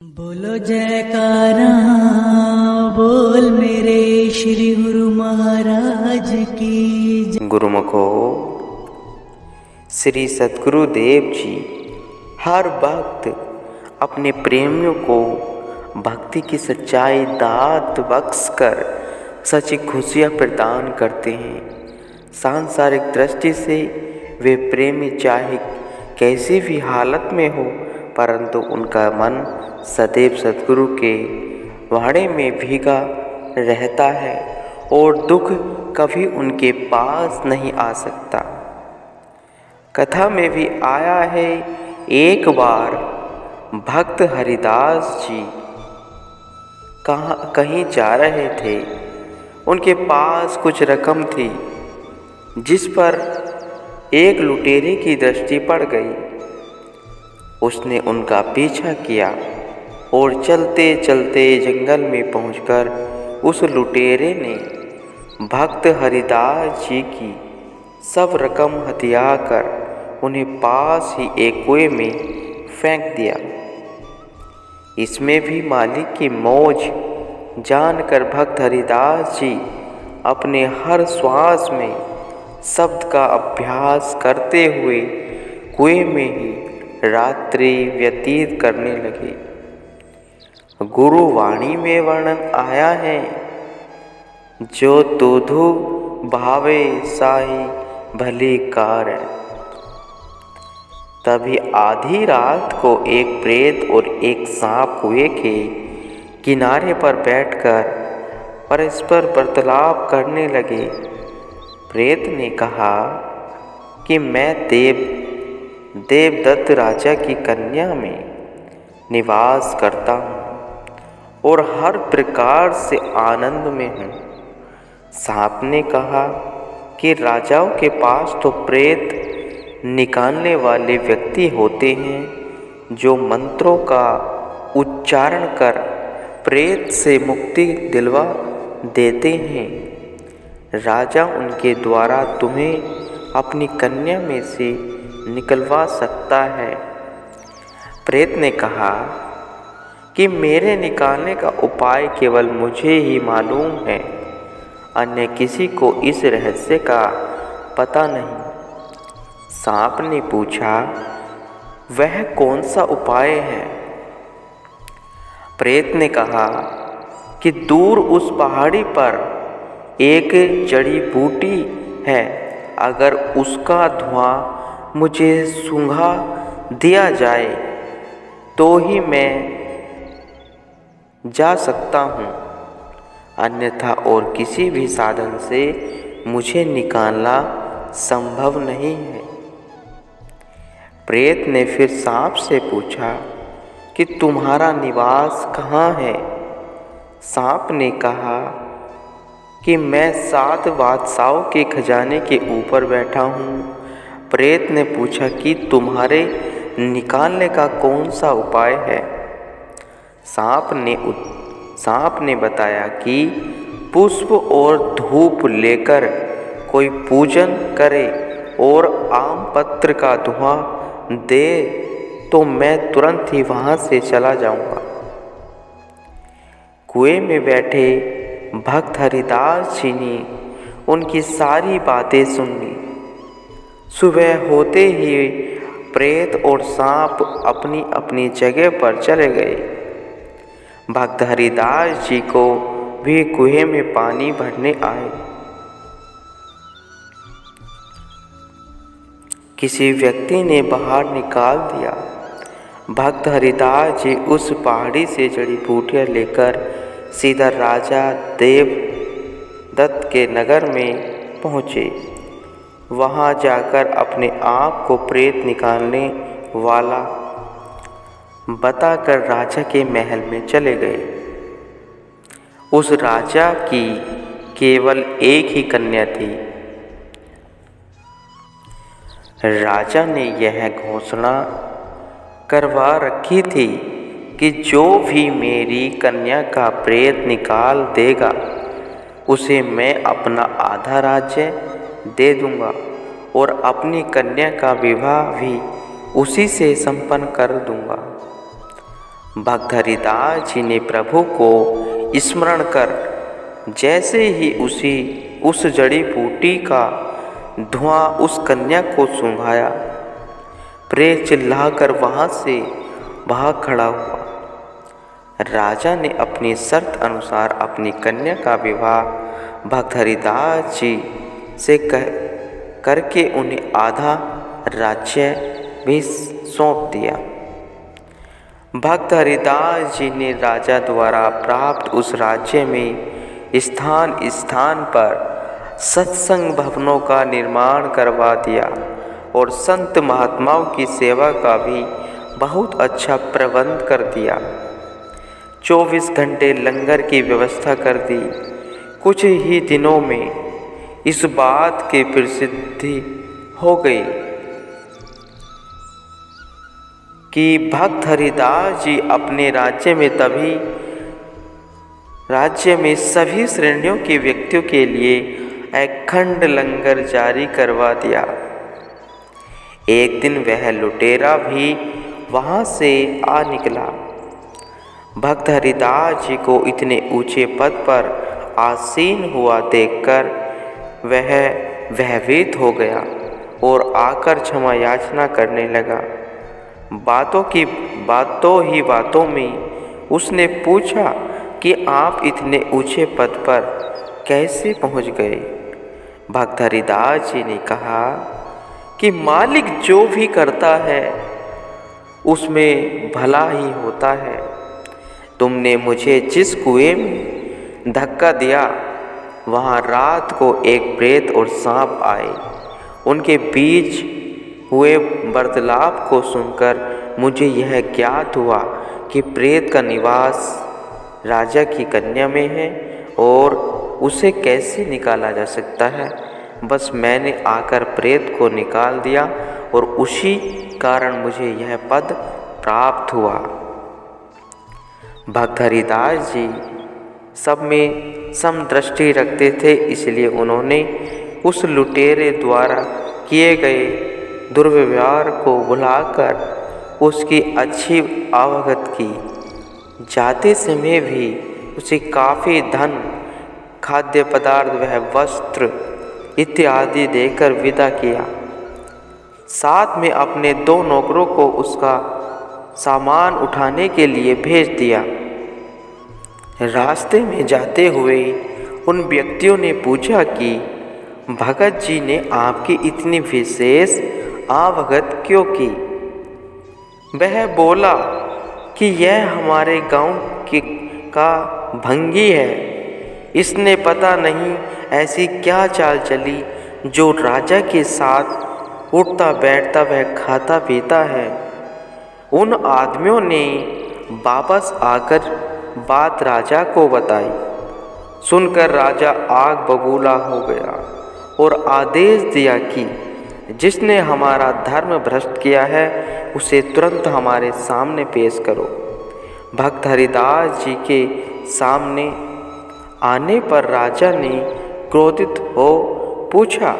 बोलो जयकारा बोल मेरे श्री गुरु महाराज की जय। गुरुमुखो, श्री सद्गुरुदेव जी हर वक्त अपने प्रेमियों को भक्ति की सच्चाई दात बख्श कर सच्ची खुशियाँ प्रदान करते हैं। सांसारिक दृष्टि से वे प्रेमी चाहे कैसी भी हालत में हो, परंतु उनका मन सदैव सद्गुरु के वाणी में भीगा रहता है और दुख कभी उनके पास नहीं आ सकता। कथा में भी आया है, एक बार भक्त हरिदास जी कहीं जा रहे थे। उनके पास कुछ रकम थी जिस पर एक लुटेरे की दृष्टि पड़ गई। उसने उनका पीछा किया और चलते चलते जंगल में पहुंचकर उस लुटेरे ने भक्त हरिदास जी की सब रकम हथिया कर उन्हें पास ही एक कुएं में फेंक दिया। इसमें भी मालिक की मौज जानकर भक्त हरिदास जी अपने हर श्वास में शब्द का अभ्यास करते हुए कुएं में ही रात्रि व्यतीत करने लगे। गुरुवाणी में वर्णन आया है, जो तुधु भावे साही भली कार। तभी आधी रात को एक प्रेत और एक सांप कुएं के किनारे पर बैठकर परस्पर वार्तालाप करने लगे। प्रेत ने कहा कि मैं देवदत्त राजा की कन्या में निवास करता हूँ और हर प्रकार से आनंद में हूँ। सांप ने कहा कि राजाओं के पास तो प्रेत निकालने वाले व्यक्ति होते हैं जो मंत्रों का उच्चारण कर प्रेत से मुक्ति दिलवा देते हैं। राजा उनके द्वारा तुम्हें अपनी कन्या में से निकलवा सकता है। प्रेत ने कहा कि मेरे निकालने का उपाय केवल मुझे ही मालूम है, अन्य किसी को इस रहस्य का पता नहीं। सांप ने पूछा, वह कौन सा उपाय है? प्रेत ने कहा कि दूर उस पहाड़ी पर एक जड़ी बूटी है, अगर उसका धुआं मुझे सूंघा दिया जाए तो ही मैं जा सकता हूँ, अन्यथा और किसी भी साधन से मुझे निकालना संभव नहीं है। प्रेत ने फिर सांप से पूछा कि तुम्हारा निवास कहाँ है? सांप ने कहा कि मैं 7 बादशाहों के खजाने के ऊपर बैठा हूँ। प्रेत ने पूछा कि तुम्हारे निकालने का कौन सा उपाय है? सांप ने बताया कि पुष्प और धूप लेकर कोई पूजन करे और आम पत्र का धुआं दे तो मैं तुरंत ही वहाँ से चला जाऊँगा। कुएं में बैठे भक्त हरिदास जी ने उनकी सारी बातें सुन ली। सुबह होते ही प्रेत और सांप अपनी अपनी जगह पर चले गए। भक्त हरिदास जी को भी कुएं में पानी भरने आए। किसी व्यक्ति ने बाहर निकाल दिया। भक्त हरिदास जी उस पहाड़ी से जड़ी बूटियाँ लेकर सीधा राजा देवदत्त के नगर में पहुँचे। वहाँ जाकर अपने आप को प्रेत निकालने वाला बताकर राजा के महल में चले गए। उस राजा की केवल एक ही कन्या थी। राजा ने यह घोषणा करवा रखी थी कि जो भी मेरी कन्या का प्रेत निकाल देगा उसे मैं अपना आधा राज्य दे दूंगा और अपनी कन्या का विवाह भी उसी से संपन्न कर दूंगा। भक्त हरिदास जी ने प्रभु को स्मरण कर जैसे ही उस जड़ी बूटी का धुआं उस कन्या को सूंघाया, प्रेत चिल्लाकर वहाँ से भाग खड़ा हुआ। राजा ने अपनी शर्त अनुसार अपनी कन्या का विवाह भक्त हरिदास जी से करके उन्हें आधा राज्य भी सौंप दिया। भक्त हरिदास जी ने राजा द्वारा प्राप्त उस राज्य में स्थान स्थान पर सत्संग भवनों का निर्माण करवा दिया और संत महात्माओं की सेवा का भी बहुत अच्छा प्रबंध कर दिया। 24 घंटे लंगर की व्यवस्था कर दी। कुछ ही दिनों में इस बात की प्रसिद्धि हो गई कि भक्त हरिदास जी अपने राज्य में सभी श्रेणियों के व्यक्तियों के लिए अखंड लंगर जारी करवा दिया। एक दिन वह लुटेरा भी वहाँ से आ निकला। भक्त हरिदास जी को इतने ऊंचे पद पर आसीन हुआ देखकर वह भयभीत हो गया और आकर क्षमा याचना करने लगा। बातों में उसने पूछा कि आप इतने ऊंचे पद पर कैसे पहुंच गए। भक्त हरिदास जी ने कहा कि मालिक जो भी करता है उसमें भला ही होता है। तुमने मुझे जिस कुएं में धक्का दिया वहाँ रात को एक प्रेत और सांप आए। उनके बीच हुए वार्तालाप को सुनकर मुझे यह ज्ञात हुआ कि प्रेत का निवास राजा की कन्या में है और उसे कैसे निकाला जा सकता है। बस मैंने आकर प्रेत को निकाल दिया और उसी कारण मुझे यह पद प्राप्त हुआ। भक्त हरिदास जी सब में समदृष्टि रखते थे, इसलिए उन्होंने उस लुटेरे द्वारा किए गए दुर्व्यवहार को बुलाकर उसकी अच्छी अवगत की। जाते समय भी उसे काफ़ी धन, खाद्य पदार्थ व वस्त्र इत्यादि देकर विदा किया। साथ में अपने 2 नौकरों को उसका सामान उठाने के लिए भेज दिया। रास्ते में जाते हुए उन व्यक्तियों ने पूछा कि भगत जी ने आपकी इतनी विशेष आवभगत क्यों की। वह बोला कि यह हमारे गांव का भंगी है। इसने पता नहीं ऐसी क्या चाल चली जो राजा के साथ उठता बैठता व खाता पीता है। उन आदमियों ने वापस आकर बात राजा को बताई। सुनकर राजा आग बबूला हो गया और आदेश दिया कि जिसने हमारा धर्म भ्रष्ट किया है उसे तुरंत हमारे सामने पेश करो। भक्त हरिदास जी के सामने आने पर राजा ने क्रोधित हो पूछा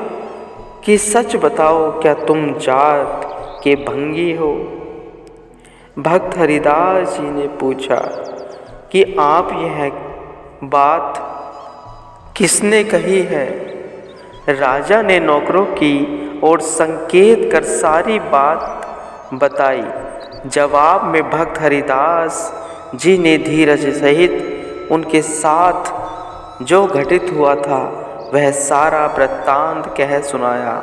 कि सच बताओ, क्या तुम जात के भंगी हो। भक्त हरिदास जी ने पूछा कि आप यह बात किसने कही है। राजा ने नौकरों की ओर संकेत कर सारी बात बताई। जवाब में भक्त हरिदास जी ने धीरज सहित उनके साथ जो घटित हुआ था वह सारा वृत्तांत कह सुनाया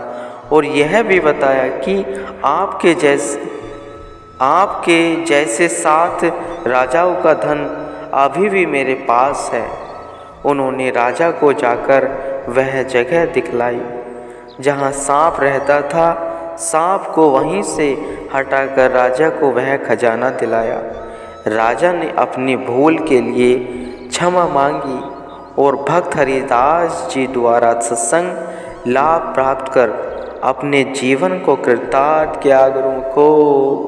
और यह भी बताया कि आपके जैसे 7 राजाओं का धन अभी भी मेरे पास है। उन्होंने राजा को जाकर वह जगह दिखलाई जहाँ सांप रहता था। सांप को वहीं से हटाकर राजा को वह खजाना दिलाया। राजा ने अपनी भूल के लिए क्षमा मांगी और भक्त हरिदास जी द्वारा सत्संग लाभ प्राप्त कर अपने जीवन को कृतार्थ किया। गुरु को